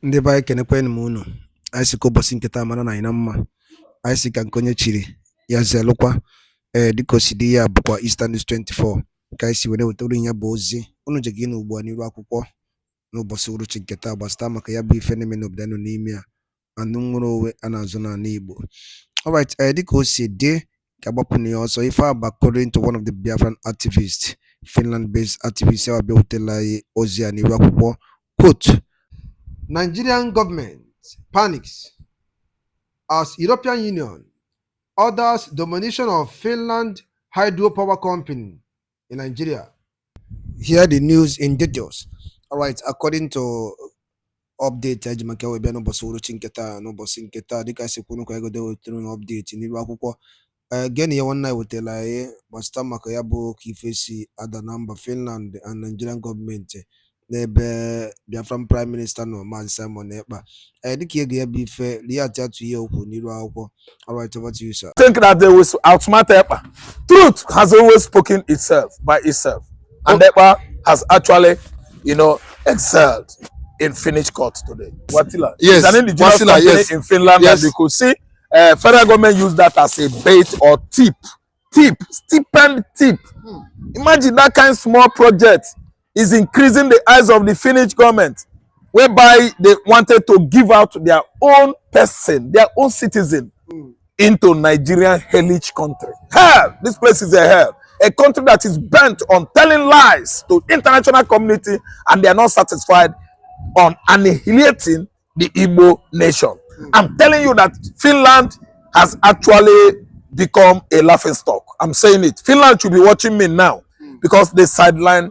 Ndị be anyị kenekwanụ m unu. Anyị sị ka ụbọchị nketa mara na anyị na mma. Anyị sị ka nke onye chiri ya zelụkwa dịka o si dị ya bụkwa Eastern News 24 ka anyị si were wetara ihe bụ ozi unu je gị n'ugbu a n'iru akwụkwọ n'ụbọchị uruchi nketa gbasịta maka ya bụ ife na-eme n'obodo nọ n'ime ya anụ nwere onwe a na-azụ n'ala Igbo. Alright, dịka o si dị ka agbapụ na ya ọsọ ife a according to one of the Biafran activists, Finland-based activists, ya bịa wetara anyị ozi a n'iru akwụkwọ. Quote: Nigerian government panics as European Union orders domination of Finland hydropower company in Nigeria. Hear the news in details. All right, according to update ejimaka we bịa n'ụbọchị uruchi nketa dịka si kwunu ka ego de wetara update n'iru akwụkwọ. Again, ya nwanne anyị wetara anyị gbasịta maka ya bụ ka ife si ada na mba Finland and Nigerian government n'ebe Biafran Prime Minister no man Simon Ekpa. Dịka ego ya bụ ife liat atụ ihe okwu n'iru akwụkwọ. All right, over to you, sir. Think that they will outsmart Ekpa. Truth has always spoken itself by itself, and Ekpa has actually, excelled in Finnish court today. Watila, yes, it's an indigenous Watila, company yes, in Finland, yes. and you could see federal government use that as a bait or stipend tip. Imagine that kind of small project is increasing the eyes of the Finnish government, whereby they wanted to give out their own person, their own citizen, into Nigerian hellish country. Hell, this place is a hell. A country that is bent on telling lies to international community, and they are not satisfied on annihilating the Igbo nation. I'm telling you that Finland has actually become a laughingstock. I'm saying it. Finland should be watching me now because they sideline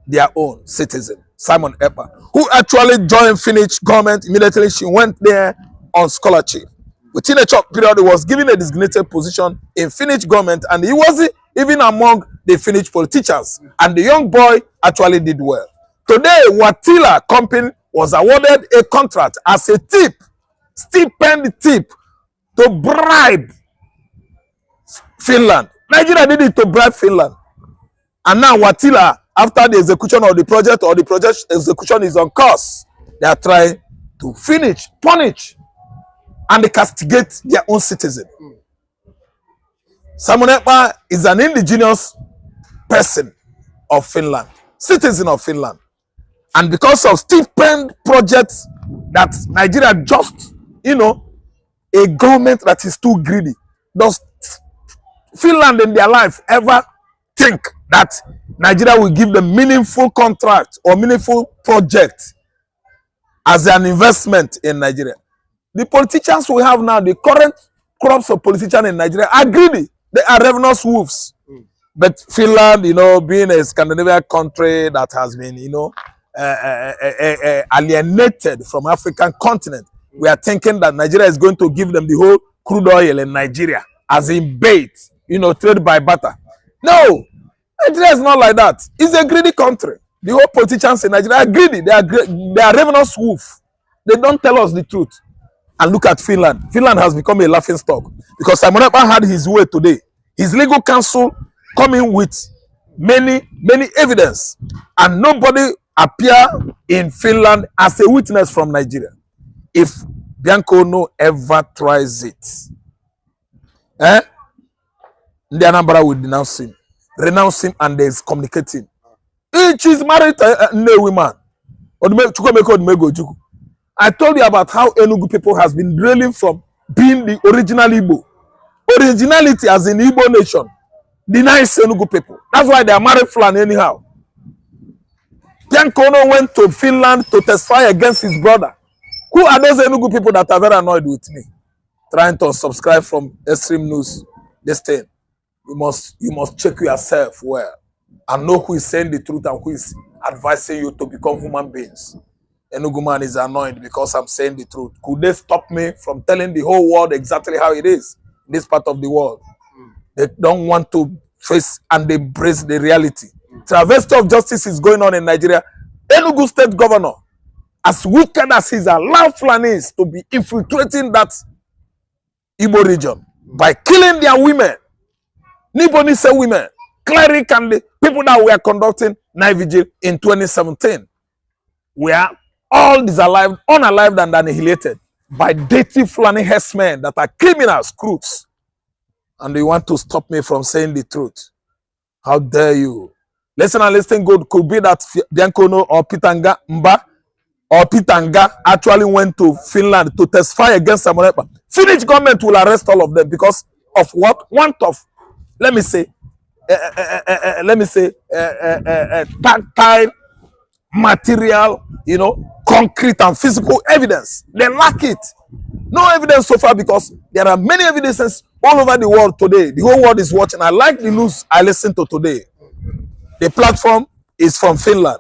their own citizen, Simon Ekpa, who actually joined Finnish government immediately. She went there on scholarship. Within a short period, he was given a designated position in Finnish government, and he wasn't even among the Finnish politicians. And the young boy actually did well. Today, Watila company was awarded a contract as a stipend tip to bribe Finland. Nigeria did it to bribe Finland. And now Watila, after the execution of the project, or the project execution is on course, they are trying to punish, and they castigate their own citizen. Simon Ekpa is an indigenous person of Finland, citizen of Finland. And because of stipend projects that Nigeria just, a government that is too greedy. Does Finland in their life ever think that Nigeria will give them meaningful contract or meaningful project as an investment in Nigeria? The politicians we have now, the current crops of politicians in Nigeria are greedy. They are ravenous wolves. But Finland, being a Scandinavian country that has been, alienated from African continent, we are thinking that Nigeria is going to give them the whole crude oil in Nigeria as in bait, trade by barter. No, Nigeria is not like that. It's a greedy country. The whole politicians in Nigeria are greedy. They are ravenous wolves. They don't tell us the truth. And look at Finland. Finland has become a laughingstock because Simon Ekpa had his way today. His legal counsel coming with many evidence, and nobody appear in Finland as a witness from Nigeria. If Bianco no ever tries it, the Anambra will renounce him, and there is communicating. Each is married to a woman. I told you about how Enugu people has been drilling from being the original Igbo. Originality as in Igbo nation denies Enugu people. That's why they are married Fulani anyhow. Biancono went to Finland to testify against his brother. Who are those Enugu people that are very annoyed with me? Trying to subscribe from Extreme News. This thing. You must check yourself well and know who is saying the truth and who is advising you to become human beings. Enugu man is annoyed because I'm saying the truth. Could they stop me from telling the whole world exactly how it is in this part of the world? They don't want to face and embrace the reality. Travesty of justice is going on in Nigeria. Enugu state governor, as wicked as he is, allowed Fulanis to be infiltrating that Igbo region by killing their women. Nibonise women, cleric, and the people that were conducting night vigil in 2017 were all disallowed, unalived and annihilated by dirty Fulani herdsmen that are criminals, crooks. And you want to stop me from saying the truth. How dare you? Listen and listen good. Could be that Biancono or Pitanga Mba or Pitanga actually went to Finland to testify against Samuel Ekpa. Finnish government will arrest all of them because of what? Want of, let me say, tactile, material, you know, concrete and physical evidence. They lack it. No evidence so far because there are many evidences all over the world today. The whole world is watching. I like the news I listened to today. The platform is from Finland.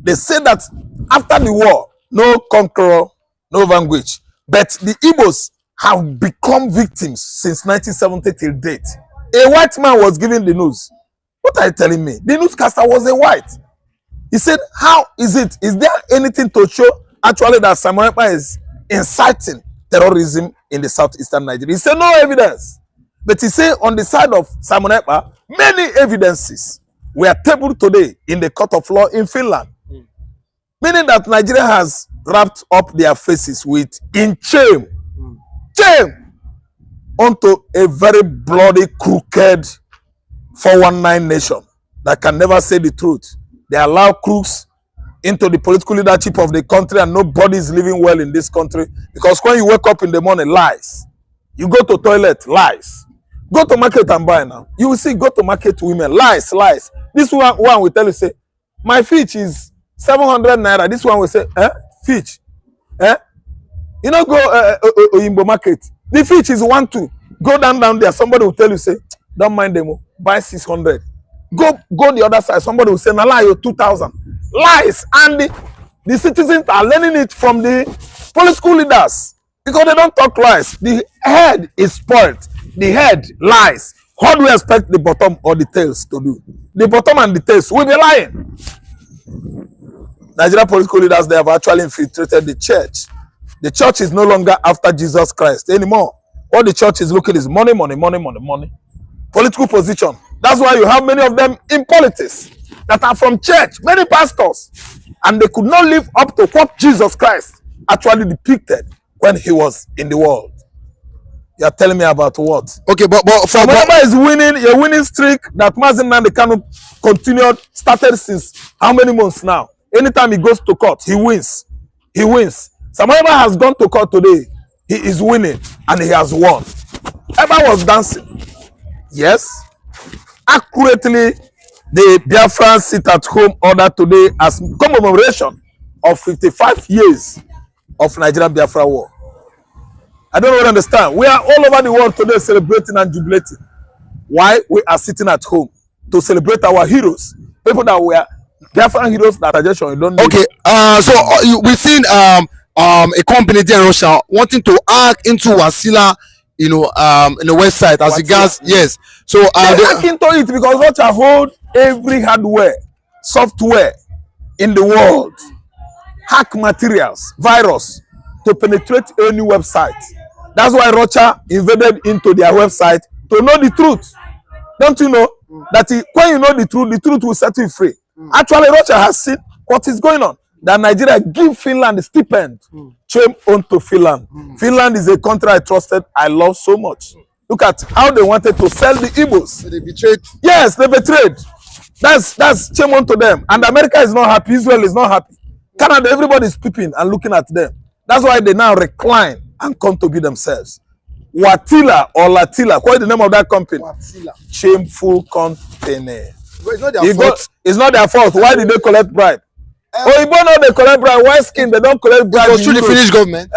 They say that after the war, no conqueror, no vanquish. But the Igbos have become victims since 1970 till date. A white man was giving the news. What are you telling me? The newscaster was a white. He said, how is it? Is there anything to show actually that Samuel Ekpa is inciting terrorism in the southeastern Nigeria? He said, no evidence. But he said, on the side of Samuel Ekpa, many evidences were tabled today in the court of law in Finland. Meaning that Nigeria has wrapped up their faces with in shame. Shame onto a very bloody, crooked 419 nation that can never say the truth. They allow crooks into the political leadership of the country and nobody is living well in this country because when you wake up in the morning, lies. You go to toilet, lies. Go to market and buy now. You will see, go to market women, lies, lies. This one will tell you, say, my fish is 700 naira. This one will say, fish. You know, go Oyimbo market. The fish is 1-2. Go down there. Somebody will tell you, say, don't mind them. Buy 600. Go the other side. Somebody will say, Nala, you 2,000. Lies. And the citizens are learning it from the political leaders because they don't talk lies. The head is spoiled. The head lies. How do we expect the bottom or the tails to do? The bottom and the tails will be lying. Nigerian political leaders, they have actually infiltrated the church. The church is no longer after Jesus Christ anymore. What the church is looking is money, money, money, money, money. Political position. That's why you have many of them in politics that are from church, many pastors, and they could not live up to what Jesus Christ actually depicted when he was in the world. You are telling me about what? Okay, but Samaba is winning a winning streak that Mazen Nandekano continued, started since how many months now? Anytime he goes to court, he wins. He wins. Samaba has gone to court today. He is winning and he has won. Ekpa was dancing. Yes. Accurately, the Biafra sit-at-home order today as commemoration of 55 years of Nigerian Biafra war. I don't really understand. We are all over the world today celebrating and jubilating. Why? We are sitting at home to celebrate our heroes. People that were Biafra heroes that are just showing. Don't know. Okay, so we've seen a company there in Russia wanting to hack into Wasila, you know, in the website as regards, yes. So they hack into it because Russia hold every hardware, software in the world, hack materials, virus to penetrate any website. That's why Russia invaded into their website to know the truth. Don't you know that when you know the truth will set you free. Actually, Russia has seen what is going on. That Nigeria give Finland a stipend. Shame onto Finland. Finland is a country I trusted, I love so much. Look at how they wanted to sell the Igbos. So they betrayed. Yes, they betrayed. That's shame onto them. And America is not happy. Israel is not happy. Canada, everybody is peeping and looking at them. That's why they now recline and come to be themselves. Watila or Latila, what is the name of that company? Watila. Shameful company. But it's not their fault. It's not their fault. Why did they collect bribe? Oh, you know they collect bribe. White skin, they don't collect bribe. Because through the Finnish government.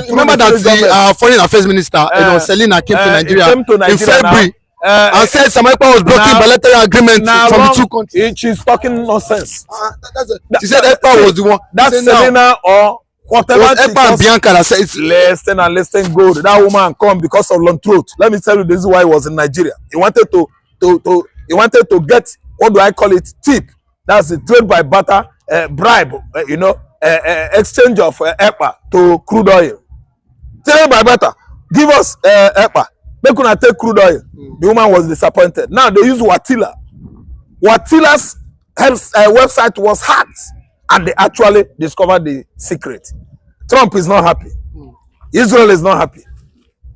Remember that the foreign affairs minister, Selina, came to Nigeria in February and said Samuel Ekpa was blocking bilateral agreement from the two countries. She's talking nonsense. She said Ekpa was the one. That's Selina or whatever. It was Ekpa and Bianca that said it's listen and listen good. That woman come because of long throat. Let me tell you, this is why he was in Nigeria. He wanted to get, what do I call it, tip. That's the trade by barter, bribe, exchange of Ekpa to crude oil. Trade by barter. Give us Ekpa. They couldn't take crude oil. The woman was disappointed. Now they use Watila. Watila's website was hacked. and they actually discovered the secret. Trump is not happy. Israel is not happy.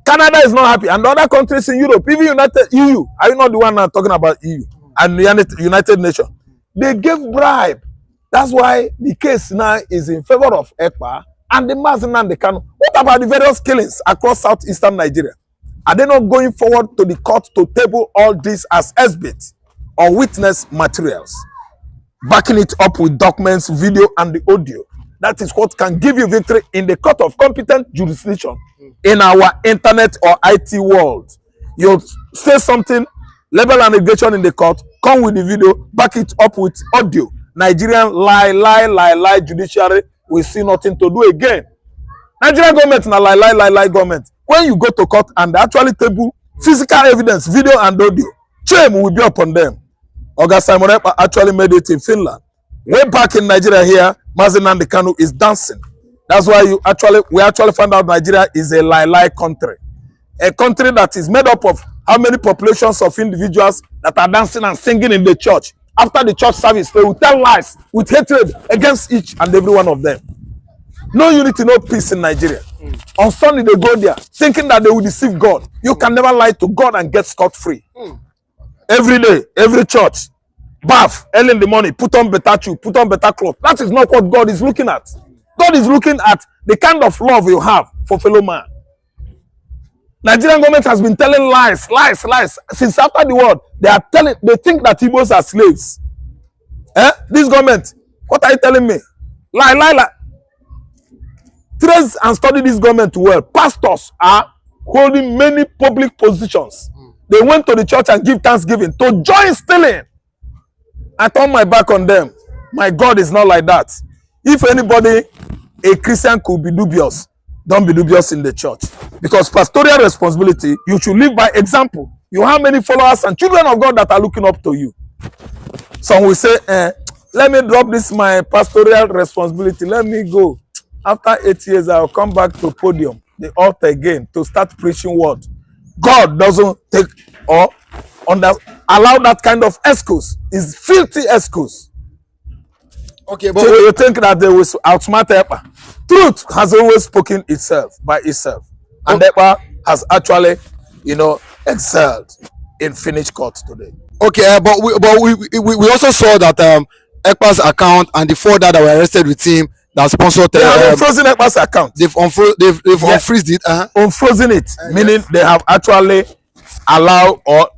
Canada is not happy, and other countries in Europe, even United EU. Are you not the one now talking about EU and United Nations? They gave bribe. That's why the case now is in favor of Ekpa and the Mazin and the Kano. What about the various killings across southeastern Nigeria? Are they not going forward to the court to table all this as exhibits or witness materials, backing it up with documents, video, and the audio? That is what can give you victory in the court of competent jurisdiction in our internet or IT world. You say something, label an allegation in the court, come with the video, back it up with audio. Nigerian lie judiciary will see nothing to do again. Nigerian government na lie government. When you go to court and they actually table physical evidence, video and audio, shame will be upon them. Oga Simon Ekpa actually made it in Finland. Way back in Nigeria here, Mazin and the Kanu is dancing. That's why we actually found out Nigeria is a lie country. A country that is made up of how many populations of individuals that are dancing and singing in the church. After the church service, they will tell lies with hatred against each and every one of them. No unity, no peace in Nigeria. On Sunday, they go there thinking that they will deceive God. You can never lie to God and get scot-free. Every day, every church, bath early in the morning, put on better shoe, put on better clothes. That is not what God is looking at. God is looking at the kind of love you have for fellow man. Nigerian government has been telling lies since after the war. They think that Igbos are slaves. This government, what are you telling me? Lie. Trace and study this government well. Pastors are holding many public positions. They went to the church and give thanksgiving to join stealing. I turn my back on them. My God is not like that. If anybody, a Christian, could be dubious, don't be dubious in the church. Because pastoral responsibility, you should live by example. You have many followers and children of God that are looking up to you. Some will say, let me drop this my pastoral responsibility. Let me go. After 8 years, I'll come back to podium, the altar again, to start preaching word. God doesn't take or allow that kind of excuse. It's filthy excuse. Okay, but so you think that they will outsmart Ekpa. Truth has always spoken itself by itself, and Ekpa has actually, excelled in Finnish court today. Okay, but we also saw that Ekpa's account and the four that were arrested with him that sponsored. They have unfrozen Ekpa's account. They've unfreezed it. Unfrozen it, meaning they have actually allowed or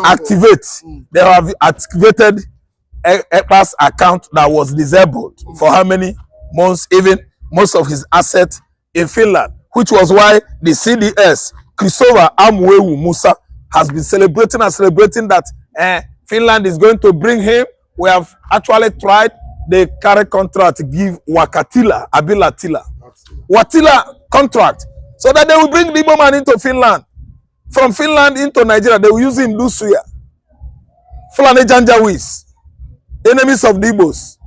activate. They have activated Ekpa's account that was disabled for how many months, even most of his assets in Finland, which was why the CDS, Christopher Amwewu Musa, has been celebrating that Finland is going to bring him. We have actually tried. They carry contract to give Abilatila Watila contract so that they will bring the Igbo man into Finland. From Finland into Nigeria, they will use him do suya. Fulani Janjawis, enemies of the Igbos.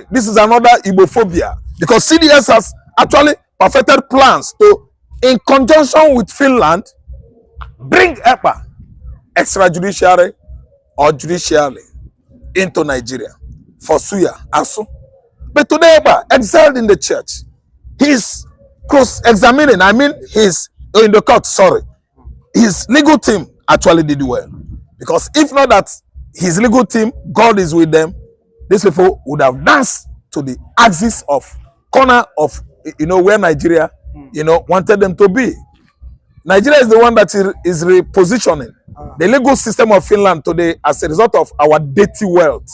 This is another Igbophobia because CDS has actually perfected plans to, in conjunction with Finland, bring Ekpa extrajudiciary or judicially into Nigeria for suya, asu. But today Ekpa excelled in the church. He's cross-examining, he's in the court, his legal team actually did well. Because if not that his legal team, God is with them, these people would have danced to the axis of corner of where Nigeria wanted them to be. Nigeria is the one that is repositioning the legal system of Finland today as a result of our dirty wealth,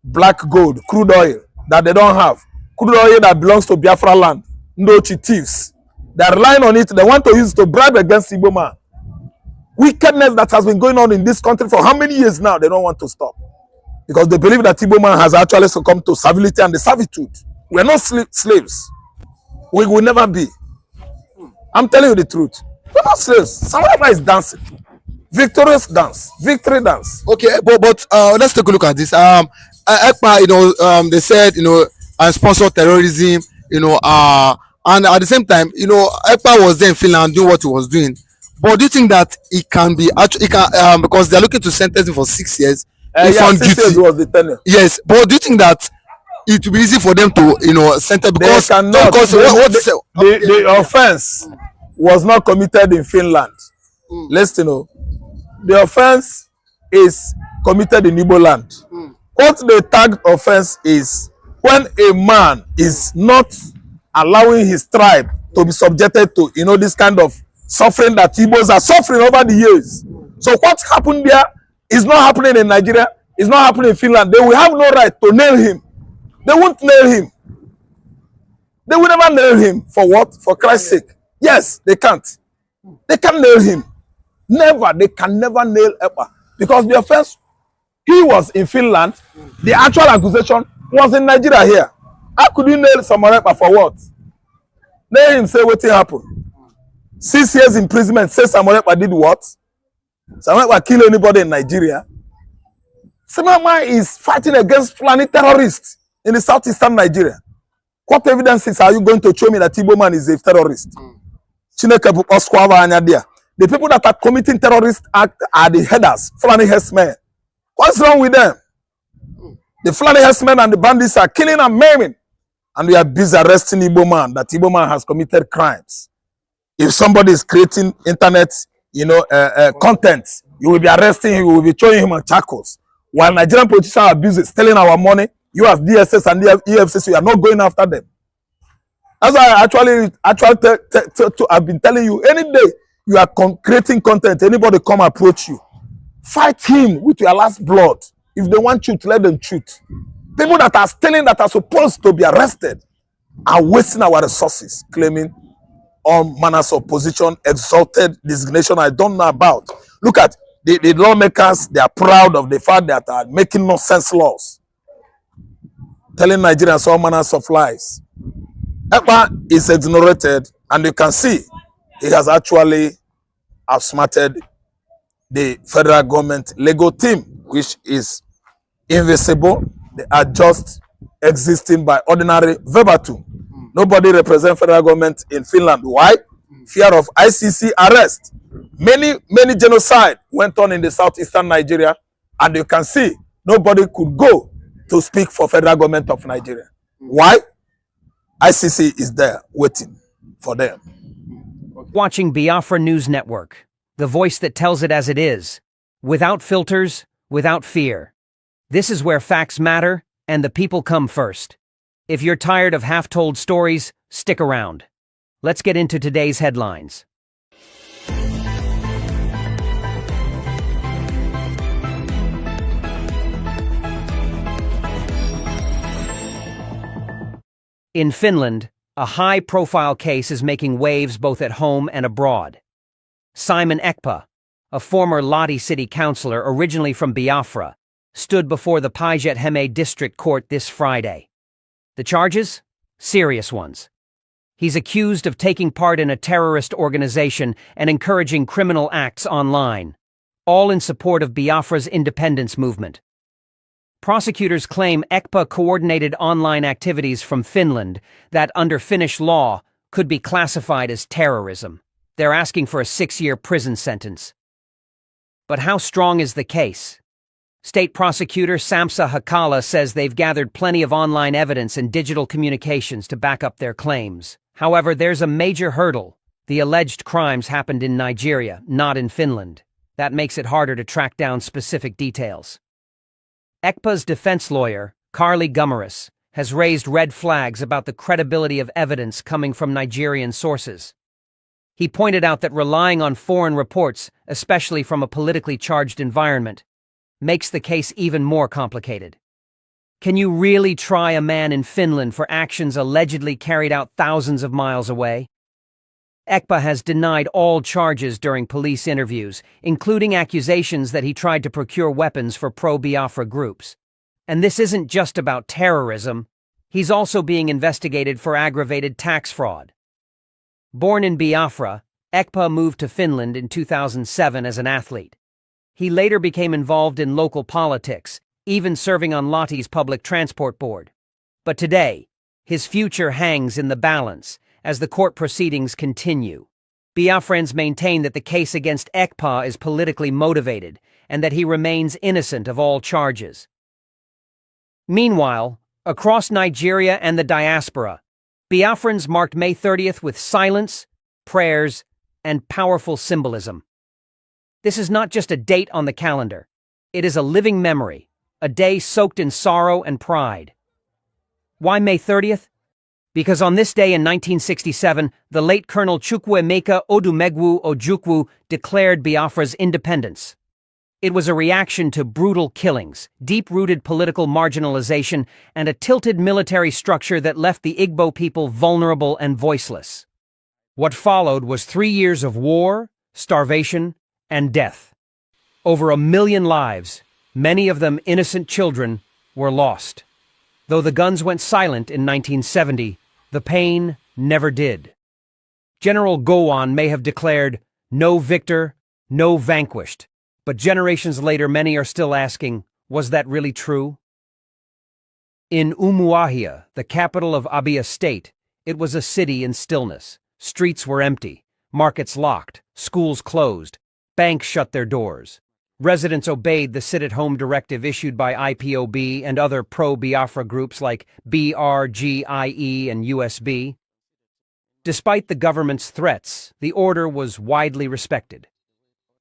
black gold, crude oil that they don't have, crude oil that belongs to Biafra land, Ndochi thieves. They are relying on it. They want to use it to bribe against Igbo man. Wickedness that has been going on in this country for how many years now? They don't want to stop because they believe that Igbo man has actually succumbed to servility and the servitude. We are not slaves. We will never be. I'm telling you the truth. We're not slaves. Somebody is dancing. Victorious dance. Victory dance. Okay, but let's take a look at this. Ekpa, they said, and sponsor terrorism, and at the same time, Ekpa was there in Finland doing what he was doing. But do you think that it can be because they're looking to sentence him for 6 years? If Yeah, found 6 years guilty. was the tenure. Yes, but do you think that it will be easy for them to, sentence, They because cannot. because what is The offense was not committed in Finland. Listen, the offense is committed in Igbo land. What the tagged offense is when a man is not allowing his tribe to be subjected to, this kind of suffering that Igbos are suffering over the years. So what happened there is not happening in Nigeria. It's not happening in Finland. They will have no right to nail him. They won't nail him. They will never nail him. For what? For Christ's sake. Yes, they can't. They can't nail him. Never. They can never nail Ekpa. Because the offense, he was in Finland. The actual accusation was in Nigeria here. How could you nail someone Ekpa for what? Nail him, say what happened. 6 years imprisonment, say Samuel Ekpa did what? Samuel Ekpa kill anybody in Nigeria? Samuel Ekpa is fighting against Fulani terrorists in the southeastern Nigeria. What evidences are you going to show me that Igbo man is a terrorist? The people that are committing terrorist act are the headers, Fulani herdsmen. What's wrong with them? The Fulani herdsmen and the bandits are killing and maiming. And we are busy arresting Igbo man, that Igbo man has committed crimes. If somebody is creating internet, content, you will be arresting him, you will be showing him on charcoals. While Nigerian politicians are busy stealing our money, you as DSS and EFCC, you are not going after them. That's why I've been telling you, any day you are creating content, anybody come approach you, fight him with your last blood. If they want shoot, let them shoot. People that are stealing, that are supposed to be arrested, are wasting our resources, claiming all manners of position, exalted designation I don't know about. Look at the lawmakers, they are proud of the fact that are making nonsense laws, telling Nigerians all manners of lies. Ekpa is exonerated, and you can see he has actually outsmarted the federal government legal team, which is invisible. They are just existing by ordinary verbatim. Nobody represents federal government in Finland. Why? Fear of ICC arrest. Many genocide went on in the southeastern Nigeria, and you can see nobody could go to speak for federal government of Nigeria. Why? ICC is there waiting for them. Watching Biafra News Network, the voice that tells it as it is, without filters, without fear. This is where facts matter and the people come first. If you're tired of half-told stories, stick around. Let's get into today's headlines. In Finland, a high-profile case is making waves both at home and abroad. Simon Ekpa, a former Lahti city councillor originally from Biafra, stood before the Päijät-Häme district court this Friday. The charges? Serious ones. He's accused of taking part in a terrorist organization and encouraging criminal acts online, all in support of Biafra's independence movement. Prosecutors claim Ekpa coordinated online activities from Finland that, under Finnish law, could be classified as terrorism. They're asking for a 6-year prison sentence. But how strong is the case? State prosecutor Samsa Hakala says they've gathered plenty of online evidence and digital communications to back up their claims. However, there's a major hurdle. The alleged crimes happened in Nigeria, not in Finland. That makes it harder to track down specific details. Ekpa's defense lawyer, Carly Gummeris, has raised red flags about the credibility of evidence coming from Nigerian sources. He pointed out that relying on foreign reports, especially from a politically charged environment, makes the case even more complicated. Can you really try a man in Finland for actions allegedly carried out thousands of miles away? Ekpa has denied all charges during police interviews, including accusations that he tried to procure weapons for pro-Biafra groups. And this isn't just about terrorism. He's also being investigated for aggravated tax fraud. Born in Biafra, Ekpa moved to Finland in 2007 as an athlete. He later became involved in local politics, even serving on Lahti's public transport board. But today, his future hangs in the balance as the court proceedings continue. Biafrans maintain that the case against Ekpa is politically motivated and that he remains innocent of all charges. Meanwhile, across Nigeria and the diaspora, Biafrans marked May 30th with silence, prayers, and powerful symbolism. This is not just a date on the calendar. It is a living memory, a day soaked in sorrow and pride. Why May 30th? Because on this day in 1967, the late Colonel Chukwuemeka Odumegwu Ojukwu declared Biafra's independence. It was a reaction to brutal killings, deep-rooted political marginalization, and a tilted military structure that left the Igbo people vulnerable and voiceless. What followed was 3 years of war, starvation, and death. Over 1 million lives, many of them innocent children, were lost. Though the guns went silent in 1970, the pain never did. General Gowon may have declared, "No victor, no vanquished," but generations later many are still asking, was that really true? In Umuahia, the capital of Abia State, it was a city in stillness. Streets were empty, markets locked, schools closed, banks shut their doors. Residents obeyed the sit-at-home directive issued by IPOB and other pro-Biafra groups like BRGIE and USB. Despite the government's threats, the order was widely respected.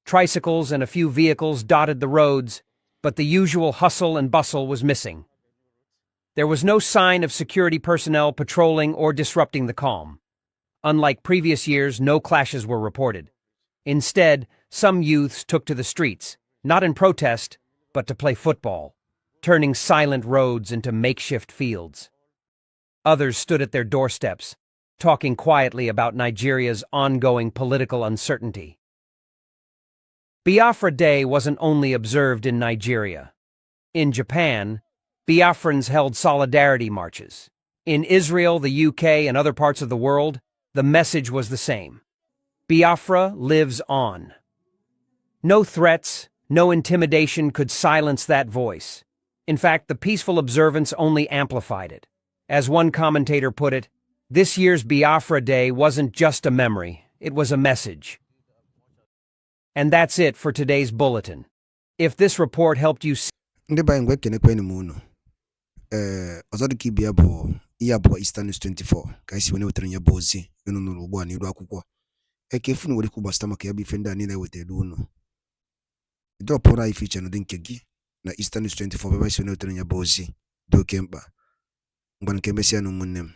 Tricycles and a few vehicles dotted the roads, but the usual hustle and bustle was missing. There was no sign of security personnel patrolling or disrupting the calm. Unlike previous years, no clashes were reported. Instead, some youths took to the streets, not in protest, but to play football, turning silent roads into makeshift fields. Others stood at their doorsteps, talking quietly about Nigeria's ongoing political uncertainty. Biafra Day wasn't only observed in Nigeria. In Japan, Biafrans held solidarity marches. In Israel, the UK, and other parts of the world, the message was the same. Biafra lives on. No threats, no intimidation could silence that voice. In fact, the peaceful observance only amplified it. As one commentator put it, this year's Biafra Day wasn't just a memory, it was a message. And that's it for today's bulletin. If this report helped you see Ndị ba ngwe kene kwen mu no. Ọzọ dị ka ibia bụ ihe abụọ Eastern News 24 ka isi wene wetara ya bụ ozi unu nụrụ ugbu a n'iru akwụkwọ. Ekefu nwere ikwu gbasata maka ya bụ ife ndị a niile wetara unu. Dropụrụ anyị feature n'ụdị nke gị na Eastern News 24 ebe isi wene wetara ya bụ ozi dị oke mkpa. Ngwa nke mesịa na ụmụnne m.